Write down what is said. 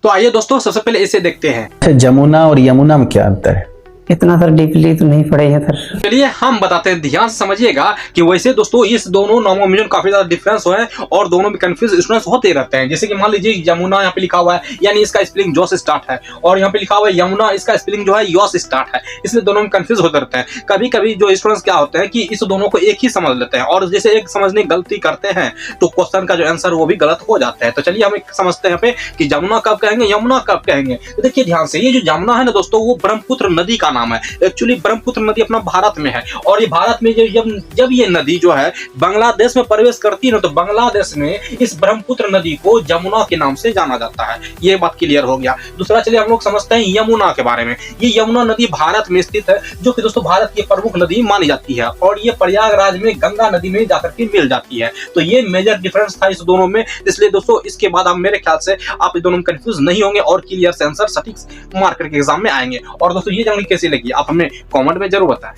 तो आइए दोस्तों सबसे पहले इसे देखते हैं। अच्छा, जमुना और यमुना में क्या अंतर है? इतना सर डीपली तो नहीं पढ़े हैं सर। चलिए हम बताते हैं, ध्यान से समझिएगा कि वैसे दोस्तों इस दोनों नामों में काफी ज्यादा डिफरेंस है और दोनों में कंफ्यूज स्टूडेंट्स होते रहते हैं। जैसे कि मान लीजिए यमुना यहाँ पे लिखा हुआ है यानी इसका स्पेलिंग जो से स्टार्ट है, और यहाँ पे लिखा हुआ है यमुना, इसका स्पेलिंग जो है यो से स्टार्ट है, इसलिए दोनों में कंफ्यूज होते रहते हैं। कभी कभी जो स्टूडेंट्स क्या होते हैं कि इस दोनों को एक ही समझ लेते हैं, और जैसे एक समझने की गलती करते हैं तो क्वेश्चन का जो आंसर वो भी गलत हो जाता है। तो चलिए हम समझते हैं यहाँ पे कि जमुना कब कहेंगे, यमुना कब कहेंगे। तो देखिए ध्यान से, ये जो यमुना है ना दोस्तों, वो ब्रह्मपुत्र नदी का नाम है। एक्चुअली ब्रह्मपुत्र नदी अपना भारत में है, और ये भारत में जब ये नदी जो है बांग्लादेश में प्रवेश करती है ना, तो बांग्लादेश में इस ब्रह्मपुत्र नदी को जमुना के नाम से जाना जाता है। ये बात क्लियर हो गया। दूसरा चलिए हम लोग समझते हैं यमुना के बारे में। ये यमुना नदी भारत में स्थित है, जो कि दोस्तों भारत की प्रमुख नदी मानी जाती है, और ये प्रयागराज में गंगा नदी में जाकर के मिल जाती है। तो ये मेजर डिफरेंस था इस दोनों में। इसलिए दोस्तों इसके बाद आप मेरे ख्याल से आप इस दोनों में कंफ्यूज नहीं होंगे और क्लियर से आंसर सटीक मार्क करके एग्जाम में आएंगे। और दोस्तों ये जानकारी कैसी लगी आप हमें कमेंट में जरूर बताएं।